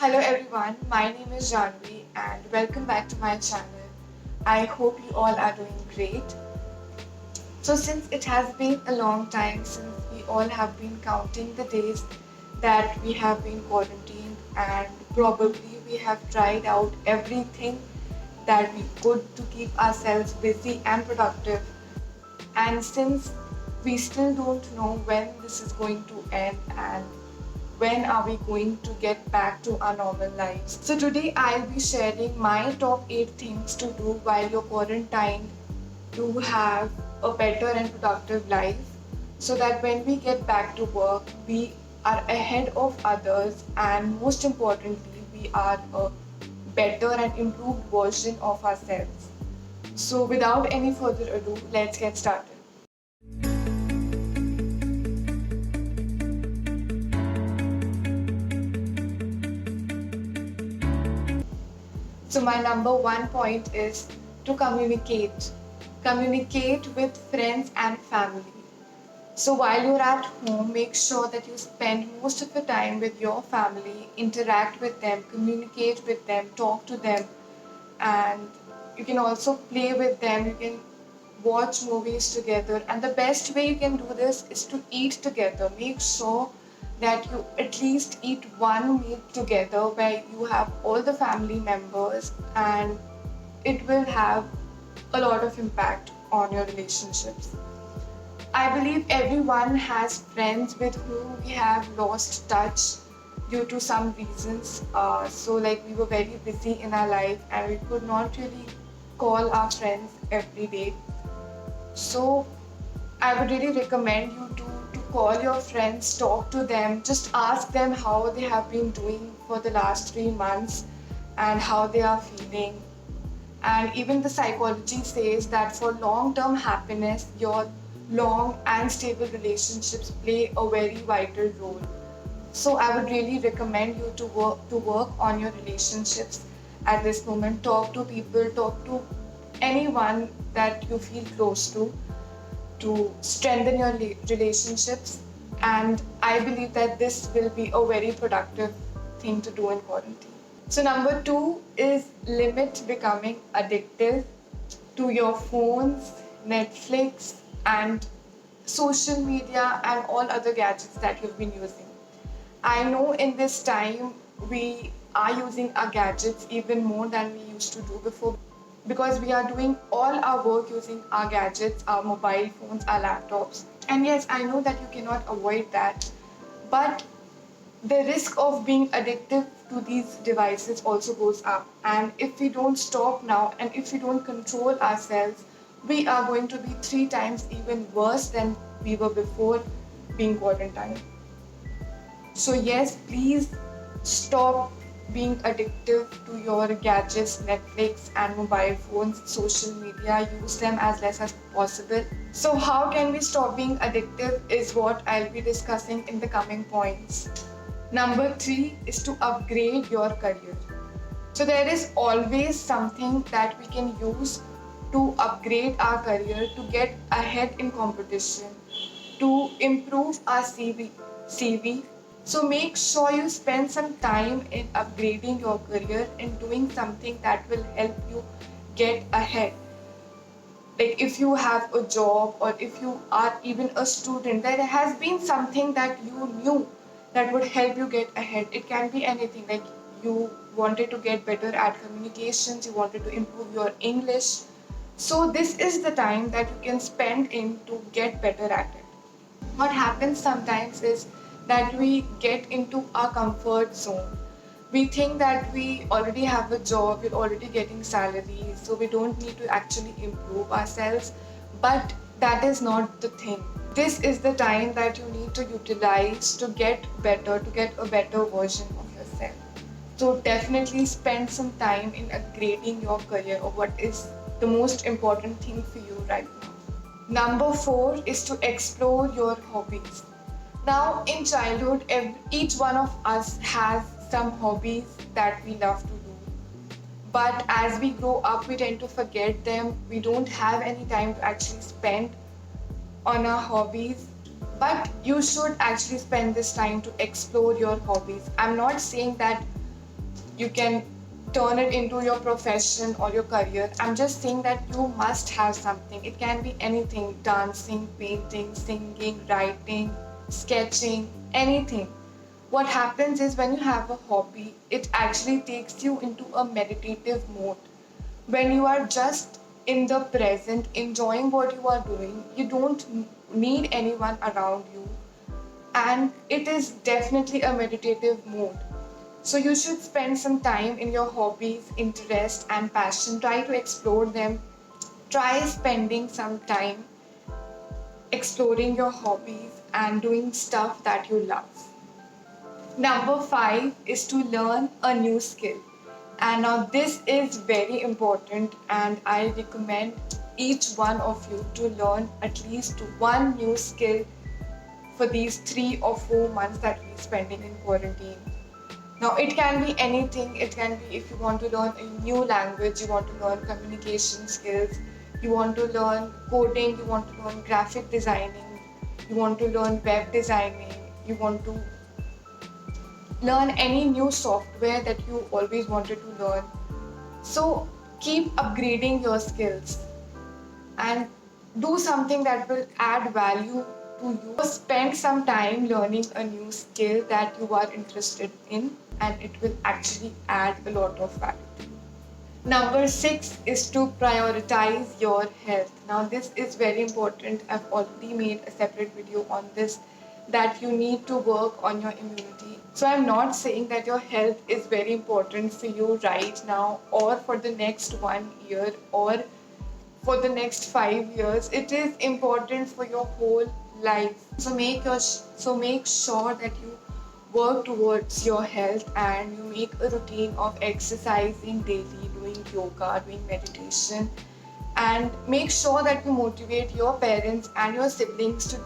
Hello everyone, my name is Janvi and welcome back to my channel. I hope you all are doing great. So since it has been a long time since we all have been counting the days that we have been quarantined and probably we have tried out everything that we could to keep ourselves busy and productive. And since we still don't know when this is going to end and when are we going to get back to our normal lives. So today I'll be sharing my top 8 things to do while you're quarantined to have a better and productive life so that when we get back to work, we are ahead of others and most importantly, we are a better and improved version of ourselves. So without any further ado, let's get started. So my number one point is to communicate. Communicate with friends and family. So while you're at home, make sure that you spend most of the time with your family, interact with them, communicate with them, talk to them, and you can also play with them. You can watch movies together. And the best way you can do this is to eat together. Make sure that you at least eat one meal together where you have all the family members, and it will have a lot of impact on your relationships. I believe everyone has friends with whom we have lost touch due to some reasons. Like we were very busy in our life and we could not really call our friends every day. So I would really recommend you to call your friends, talk to them, just ask them how they have been doing for the last 3 months and how they are feeling. And even the psychology says that for long-term happiness, your long and stable relationships play a very vital role. So I would really recommend you to work on your relationships at this moment. Talk to people, talk to anyone that you feel close to strengthen your relationships. And I believe that this will be a very productive thing to do in quarantine. So number two is limit becoming addictive to your phones, Netflix, and social media and all other gadgets that you've been using. I know in this time we are using our gadgets even more than we used to do before because we are doing all our work using our gadgets, our mobile phones, our laptops. And yes, I know that you cannot avoid that, but the risk of being addictive to these devices also goes up. And if we don't stop now and if we don't control ourselves, we are going to be 3 times even worse than we were before being quarantined. So yes, please stop being addictive to your gadgets, Netflix and mobile phones, social media. Use them as less as possible. So how can we stop being addictive is what I'll be discussing in the coming points. Number 3 is to upgrade your career. So there is always something that we can use to upgrade our career, to get ahead in competition, to improve our CV. So make sure you spend some time in upgrading your career and doing something that will help you get ahead. Like if you have a job or if you are even a student, there has been something that you knew that would help you get ahead. It can be anything, like you wanted to get better at communications, you wanted to improve your English. So this is the time that you can spend in to get better at it. What happens sometimes is that we get into our comfort zone. We think that we already have a job, we're already getting salary, so we don't need to actually improve ourselves. But that is not the thing. This is the time that you need to utilize to get better, to get a better version of yourself. So definitely spend some time in upgrading your career or what is the most important thing for you right now. Number 4 is to explore your hobbies. Now, in childhood, each one of us has some hobbies that we love to do. But as we grow up, we tend to forget them. We don't have any time to actually spend on our hobbies. But you should actually spend this time to explore your hobbies. I'm not saying that you can turn it into your profession or your career. I'm just saying that you must have something. It can be anything: dancing, painting, singing, writing, sketching, anything. What happens is when you have a hobby, it actually takes you into a meditative mode. When you are just in the present, enjoying what you are doing, you don't need anyone around you, and it is definitely a meditative mode. So you should spend some time in your hobbies, interest, and passion. Try to explore them. Try spending some time exploring your hobbies and doing stuff that you love. Number 5 is to learn a new skill. And now this is very important, and I recommend each one of you to learn at least one new skill for these 3 or 4 months that we're spending in quarantine. Now, it can be anything. It can be if you want to learn a new language, you want to learn communication skills, you want to learn coding, you want to learn graphic designing, you want to learn web designing, you want to learn any new software that you always wanted to learn. So, keep upgrading your skills and do something that will add value to you. Spend some time learning a new skill that you are interested in, and it will actually add a lot of value to you. Number 6 is to prioritize your health. Now, this is very important. I've already made a separate video on this, that you need to work on your immunity. So, I'm not saying that your health is very important for you right now or for the next 1 year or for the next 5 years. It is important for your whole life. So make sure that you work towards your health and you make a routine of exercising daily, doing yoga, doing meditation, and make sure that you motivate your parents and your siblings to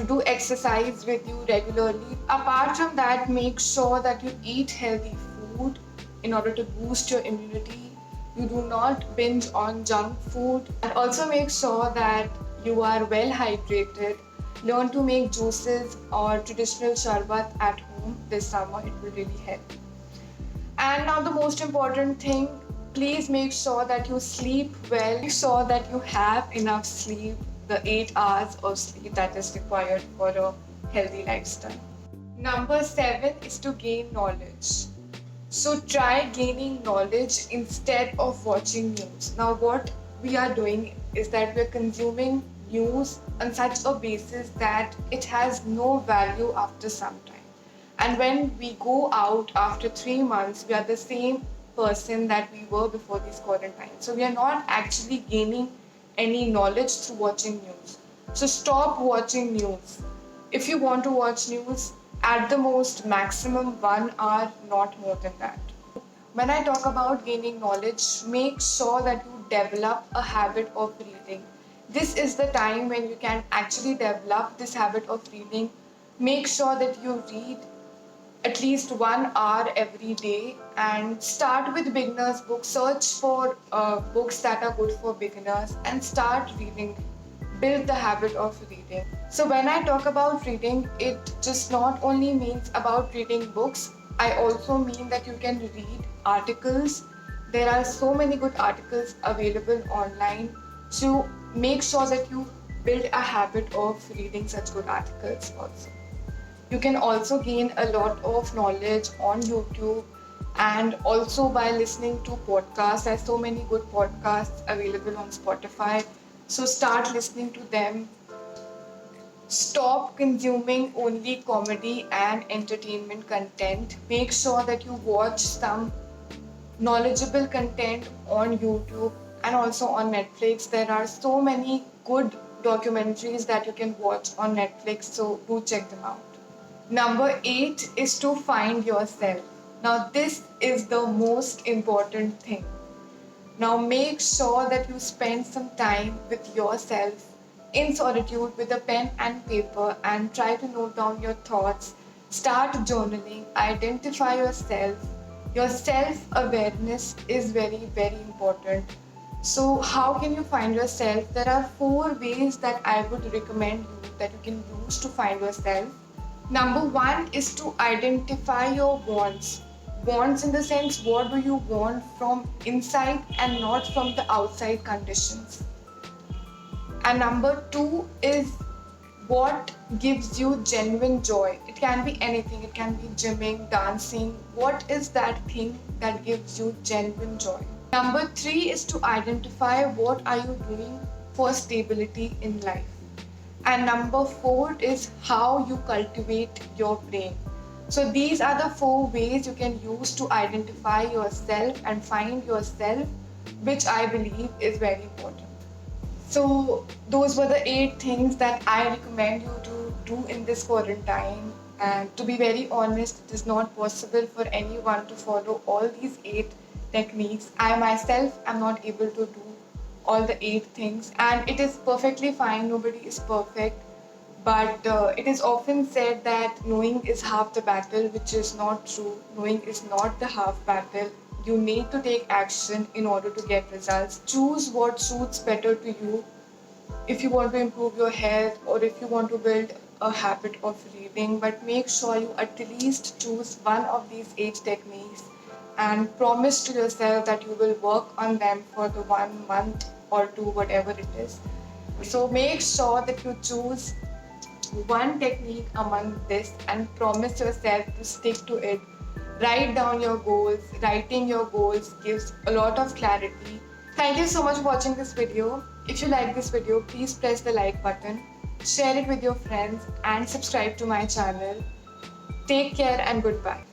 do exercise with you regularly. Apart from that, make sure that you eat healthy food in order to boost your immunity. You do not binge on junk food, and also make sure that you are well hydrated. Learn to make juices or traditional sharbat at home this summer. It will really help. And now the most important thing, please make sure that you sleep well. Make sure that you have enough sleep, the 8 hours of sleep that is required for a healthy lifestyle. Number 7 is to gain knowledge. So try gaining knowledge instead of watching news. Now what we are doing is that we are consuming news on such a basis that it has no value after some time. And when we go out after 3 months, we are the same person that we were before this quarantine. So we are not actually gaining any knowledge through watching news. So stop watching news. If you want to watch news, at the most maximum 1 hour, not more than that. When I talk about gaining knowledge, make sure that you develop a habit of reading. This is the time when you can actually develop this habit of reading. Make sure that you read at least 1 hour every day and start with beginners books. Search for books that are good for beginners and start reading. Build the habit of reading. So when I talk about reading, it just not only means about reading books. I also mean that you can read articles. There are so many good articles available online. So make sure that you build a habit of reading such good articles also. You can also gain a lot of knowledge on YouTube and also by listening to podcasts. There's so many good podcasts available on Spotify. So start listening to them. Stop consuming only comedy and entertainment content. Make sure that you watch some knowledgeable content on YouTube and also on Netflix. There are so many good documentaries that you can watch on Netflix, so do check them out. Number 8 is to find yourself. Now this is the most important thing. Now make sure that you spend some time with yourself in solitude with a pen and paper and try to note down your thoughts. Start journaling, identify yourself. Your self-awareness is very, very important. So how can you find yourself? There are 4 ways that I would recommend you that you can use to find yourself. Number 1 is to identify your wants. wants in the sense, what do you want from inside and not from the outside conditions. And number two is what gives you genuine joy. It can be anything, it can be gymming, dancing. What is that thing that gives you genuine joy? Number three is to identify what are you doing for stability in life. And number four is how you cultivate your brain. So these are the four ways you can use to identify yourself and find yourself, which I believe is very important. So those were the 8 things that I recommend you to do in this quarantine. And to be very honest, it is not possible for anyone to follow all these 8 techniques. I myself am not able to do all the 8 things, and it is perfectly fine. Nobody is perfect. But it is often said that knowing is half the battle, which is not true. Knowing is not the half battle. You need to take action in order to get results. Choose what suits better to you. If you want to improve your health or if you want to build a habit of reading, but make sure you at least choose one of these 8 techniques and promise to yourself that you will work on them for the 1 month or 2, whatever it is. So make sure that you choose one technique among this and promise yourself to stick to it. Write down your goals. Writing your goals gives a lot of clarity. Thank you so much for watching this video. If you like this video, please press the like button, share it with your friends and subscribe to my channel. Take care and goodbye.